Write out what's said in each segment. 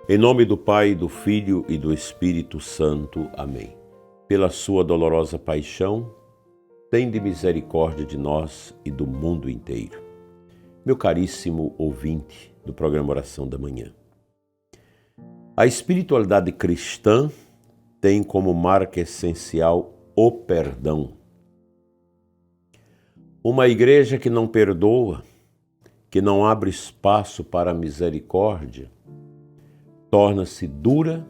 Em nome do Pai, do Filho e do Espírito Santo. Amém. Pela sua dolorosa paixão, tende misericórdia de nós e do mundo inteiro. Meu caríssimo ouvinte do programa Oração da Manhã. A espiritualidade cristã tem como marca essencial o perdão. Uma igreja que não perdoa, que não abre espaço para a misericórdia, torna-se dura,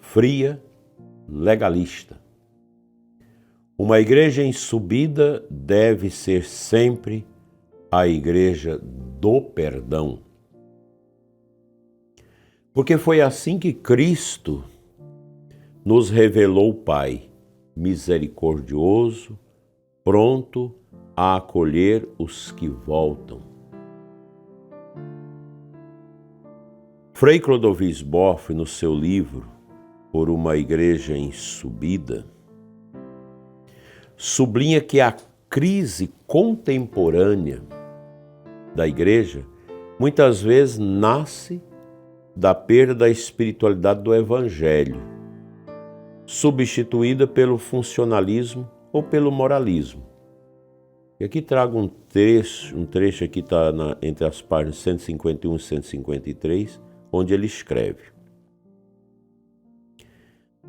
fria, legalista. Uma igreja em subida deve ser sempre a igreja do perdão. Porque foi assim que Cristo nos revelou o Pai, misericordioso, pronto a acolher os que voltam. Frei Clodovis Boff, no seu livro Por uma Igreja em Subida, sublinha que a crise contemporânea da igreja muitas vezes nasce da perda da espiritualidade do Evangelho, substituída pelo funcionalismo ou pelo moralismo. E aqui trago um trecho aqui está entre as páginas 151 e 153, onde ele escreve: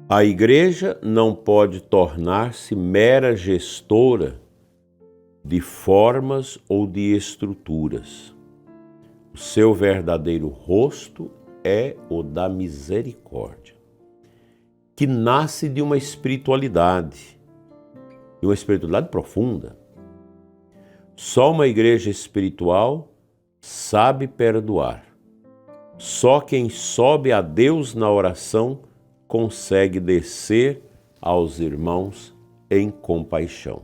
a igreja não pode tornar-se mera gestora de formas ou de estruturas. O seu verdadeiro rosto é o da misericórdia, que nasce de uma espiritualidade profunda. Só uma igreja espiritual sabe perdoar. Só quem sobe a Deus na oração consegue descer aos irmãos em compaixão.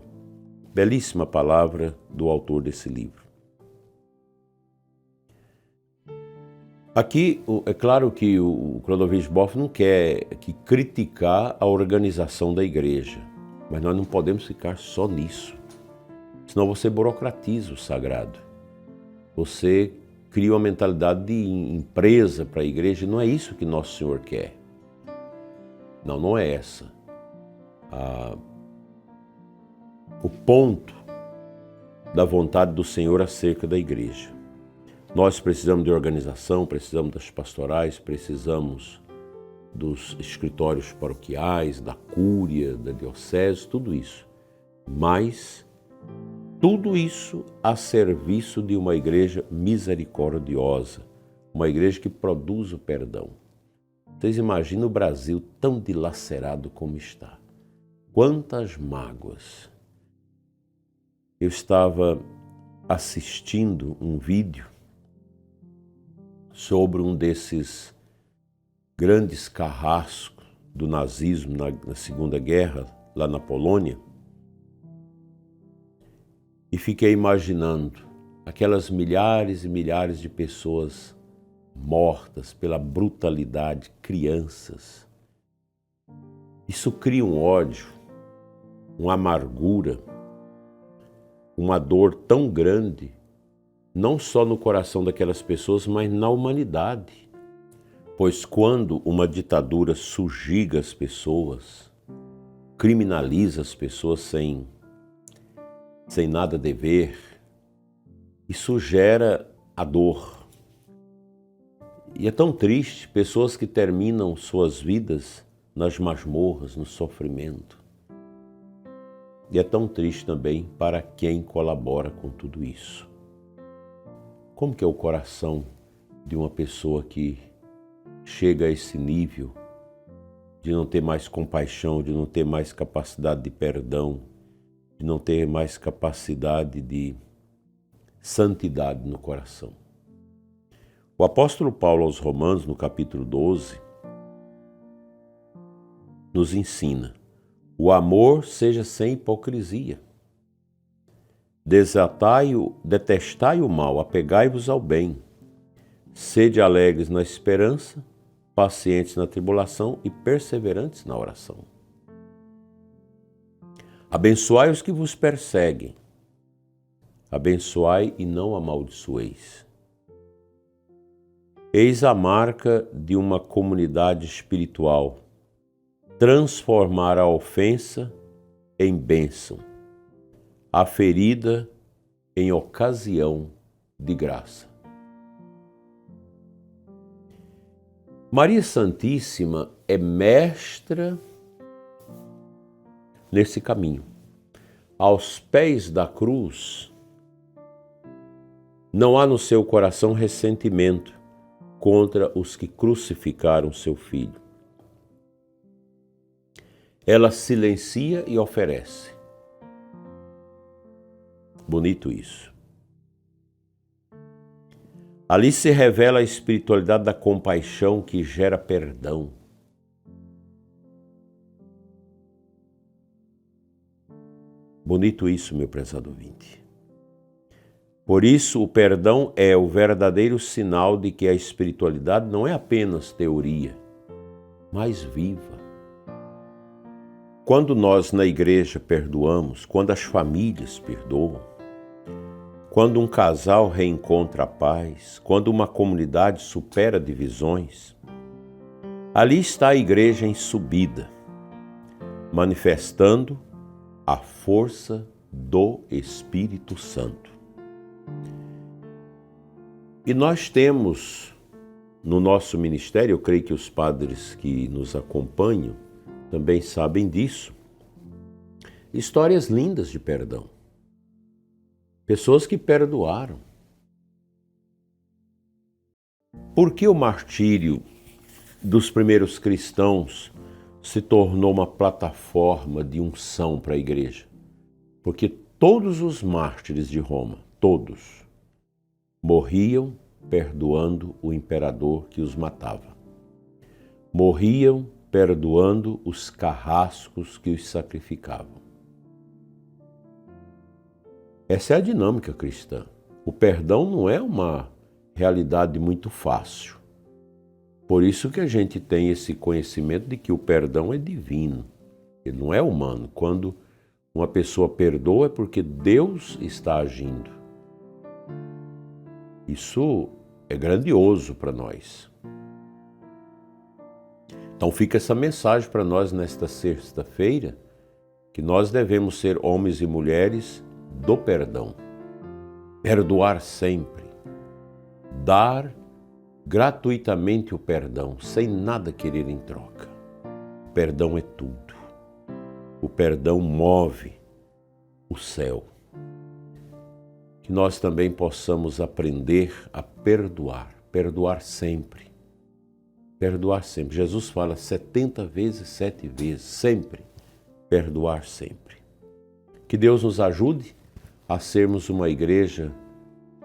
Belíssima palavra do autor desse livro. Aqui, é claro que o Clodovis Boff não quer criticar a organização da igreja, mas nós não podemos ficar só nisso, senão você burocratiza o sagrado. Você cria uma mentalidade de empresa para a igreja, e não é isso que Nosso Senhor quer. Não é essa. O ponto da vontade do Senhor acerca da igreja. Nós precisamos de organização, precisamos das pastorais, precisamos dos escritórios paroquiais, da cúria, da diocese, tudo isso. Mas tudo isso a serviço de uma igreja misericordiosa, uma igreja que produz o perdão. Vocês imaginam o Brasil tão dilacerado como está? Quantas mágoas! Eu estava assistindo um vídeo sobre um desses grandes carrascos do nazismo na Segunda Guerra, lá na Polônia, e fiquei imaginando aquelas milhares e milhares de pessoas mortas pela brutalidade, crianças. Isso cria um ódio, uma amargura, uma dor tão grande, não só no coração daquelas pessoas, mas na humanidade. Pois quando uma ditadura subjuga as pessoas, criminaliza as pessoas sem nada dever, isso gera a dor. E é tão triste pessoas que terminam suas vidas nas masmorras, no sofrimento. E é tão triste também para quem colabora com tudo isso. Como que é o coração de uma pessoa que chega a esse nível de não ter mais compaixão, de não ter mais capacidade de perdão, de não ter mais capacidade de santidade no coração? O apóstolo Paulo aos Romanos, no capítulo 12, nos ensina: o amor seja sem hipocrisia. Detestai o mal, apegai-vos ao bem. Sede alegres na esperança, pacientes na tribulação e perseverantes na oração. Abençoai os que vos perseguem. Abençoai e não amaldiçoeis. Eis a marca de uma comunidade espiritual: transformar a ofensa em bênção, a ferida em ocasião de graça. Maria Santíssima é mestra nesse caminho. Aos pés da cruz, não há no seu coração ressentimento contra os que crucificaram seu filho. Ela silencia e oferece. Bonito isso. Ali se revela a espiritualidade da compaixão que gera perdão. Bonito isso, meu prezado ouvinte. Por isso, o perdão é o verdadeiro sinal de que a espiritualidade não é apenas teoria, mas viva. Quando nós na igreja perdoamos, quando as famílias perdoam, quando um casal reencontra a paz, quando uma comunidade supera divisões, ali está a igreja em subida, manifestando a força do Espírito Santo. E nós temos no nosso ministério, eu creio que os padres que nos acompanham também sabem disso, histórias lindas de perdão. Pessoas que perdoaram. Por que o martírio dos primeiros cristãos se tornou uma plataforma de unção para a igreja? Porque todos os mártires de Roma, todos, morriam perdoando o imperador que os matava. Morriam perdoando os carrascos que os sacrificavam. Essa é a dinâmica cristã. O perdão não é uma realidade muito fácil. Por isso que a gente tem esse conhecimento de que o perdão é divino, ele não é humano. Quando uma pessoa perdoa é porque Deus está agindo. Isso é grandioso para nós. Então fica essa mensagem para nós nesta sexta-feira, que nós devemos ser homens e mulheres do perdão. Perdoar sempre. Dar gratuitamente o perdão, sem nada querer em troca. O perdão é tudo. O perdão move o céu. Que nós também possamos aprender a perdoar. Perdoar sempre. Perdoar sempre. Jesus fala 70 vezes, 7 vezes, sempre. Perdoar sempre. Que Deus nos ajude a sermos uma igreja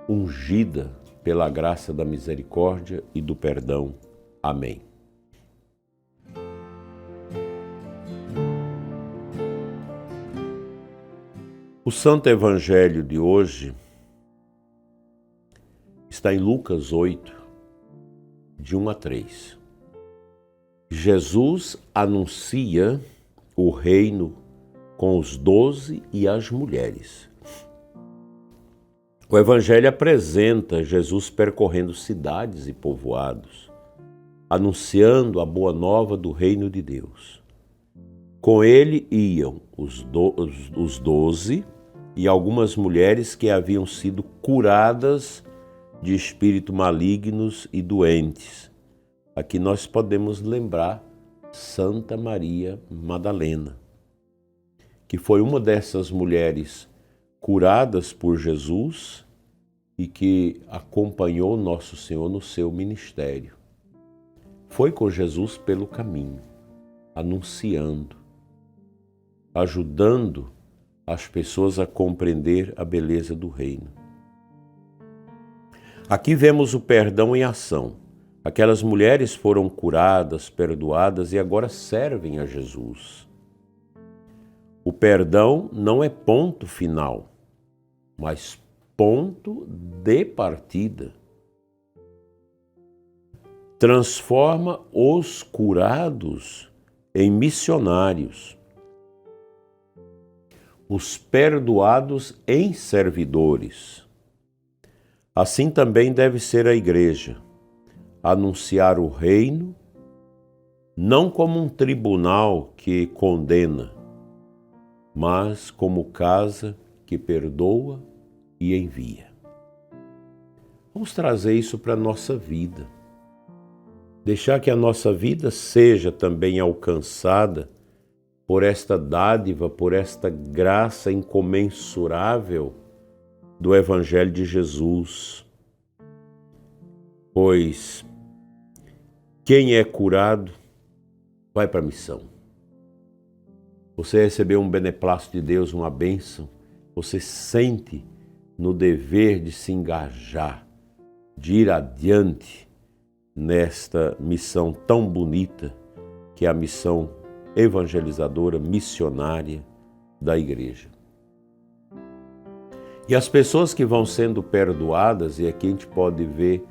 ungida pela graça da misericórdia e do perdão. Amém. O Santo Evangelho de hoje está em Lucas 8, de 1 a 3. Jesus anuncia o reino com os 12 e as mulheres. O Evangelho apresenta Jesus percorrendo cidades e povoados, anunciando a boa nova do reino de Deus. Com ele iam os 12 e algumas mulheres que haviam sido curadas de espíritos malignos e doentes. Aqui nós podemos lembrar Santa Maria Madalena, que foi uma dessas mulheres curadas por Jesus e que acompanhou Nosso Senhor no seu ministério. Foi com Jesus pelo caminho, anunciando, ajudando as pessoas a compreender a beleza do reino. Aqui vemos o perdão em ação. Aquelas mulheres foram curadas, perdoadas e agora servem a Jesus. O perdão não é ponto final, mas ponto de partida. Transforma os curados em missionários, os perdoados em servidores. Assim também deve ser a igreja. anunciar o reino, não como um tribunal que condena, mas como casa que perdoa e envia. Vamos trazer isso para a nossa vida. Deixar que a nossa vida seja também alcançada por esta dádiva, por esta graça incomensurável do Evangelho de Jesus. Pois quem é curado vai para a missão. Você recebeu um beneplácito de Deus, uma bênção, você sente no dever de se engajar, de ir adiante nesta missão tão bonita, que é a missão evangelizadora, missionária da igreja. E as pessoas que vão sendo perdoadas, e aqui a gente pode ver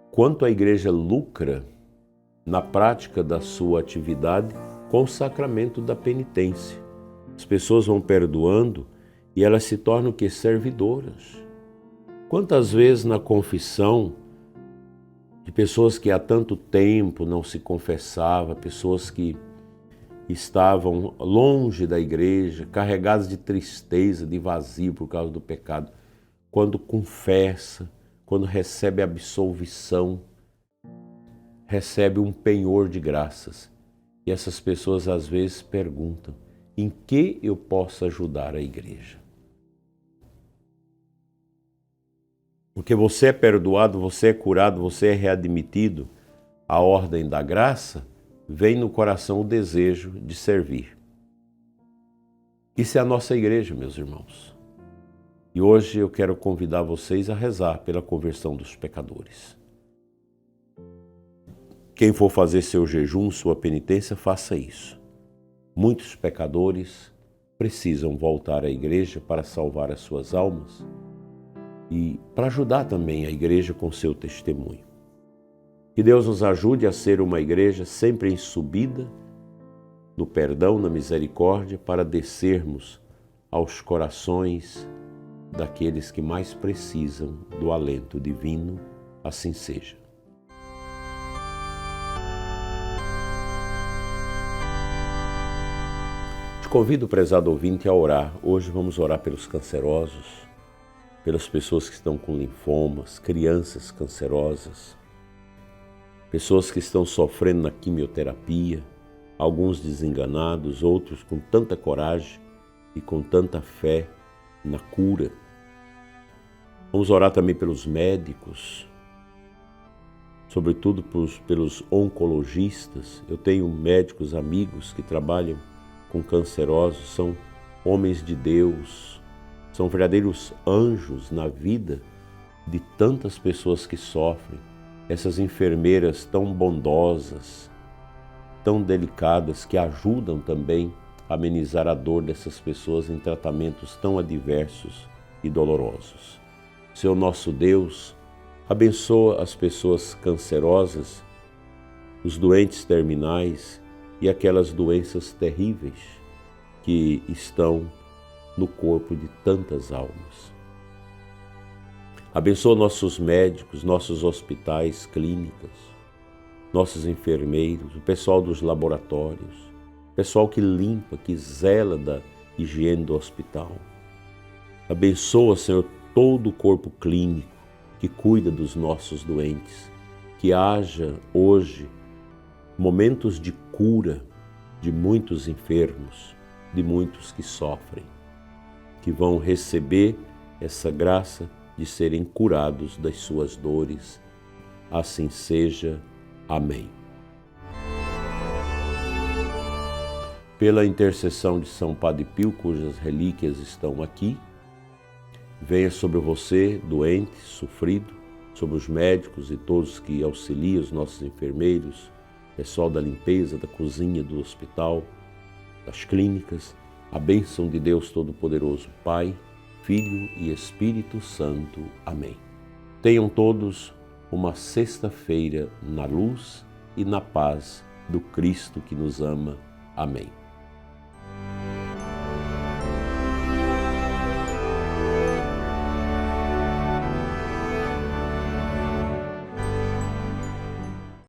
quanto a igreja lucra na prática da sua atividade com o sacramento da penitência. As pessoas vão perdoando e elas se tornam que servidoras. Quantas vezes na confissão de pessoas que há tanto tempo não se confessavam, pessoas que estavam longe da igreja, carregadas de tristeza, de vazio por causa do pecado, quando confessa, quando recebe absolvição, recebe um penhor de graças. E essas pessoas às vezes perguntam: em que eu posso ajudar a igreja? Porque você é perdoado, você é curado, você é readmitido, a ordem da graça, vem no coração o desejo de servir. Isso é a nossa igreja, meus irmãos. E hoje eu quero convidar vocês a rezar pela conversão dos pecadores. Quem for fazer seu jejum, sua penitência, faça isso. Muitos pecadores precisam voltar à igreja para salvar as suas almas e para ajudar também a igreja com seu testemunho. Que Deus nos ajude a ser uma igreja sempre em subida, no perdão, na misericórdia, para descermos aos corações daqueles que mais precisam do alento divino. Assim seja. Te convido, prezado ouvinte, a orar. Hoje vamos orar pelos cancerosos, pelas pessoas que estão com linfomas, crianças cancerosas, pessoas que estão sofrendo na quimioterapia, alguns desenganados, outros com tanta coragem e com tanta fé na cura. Vamos orar também pelos médicos, sobretudo pelos oncologistas. Eu tenho médicos amigos que trabalham com cancerosos, são homens de Deus, são verdadeiros anjos na vida de tantas pessoas que sofrem. Essas enfermeiras tão bondosas, tão delicadas, que ajudam também a amenizar a dor dessas pessoas em tratamentos tão adversos e dolorosos. Senhor nosso Deus, abençoa as pessoas cancerosas, os doentes terminais e aquelas doenças terríveis que estão no corpo de tantas almas. Abençoa nossos médicos, nossos hospitais, clínicas, nossos enfermeiros, o pessoal dos laboratórios, o pessoal que limpa, que zela da higiene do hospital. Abençoa, Senhor, todo o corpo clínico que cuida dos nossos doentes, que haja hoje momentos de cura de muitos enfermos, de muitos que sofrem, que vão receber essa graça de serem curados das suas dores. Assim seja. Amém. Pela intercessão de São Padre Pio, cujas relíquias estão aqui, venha sobre você, doente, sofrido, sobre os médicos e todos que auxiliam, os nossos enfermeiros, pessoal da limpeza, da cozinha, do hospital, das clínicas, a bênção de Deus Todo-Poderoso, Pai, Filho e Espírito Santo. Amém. Tenham todos uma sexta-feira na luz e na paz do Cristo que nos ama. Amém.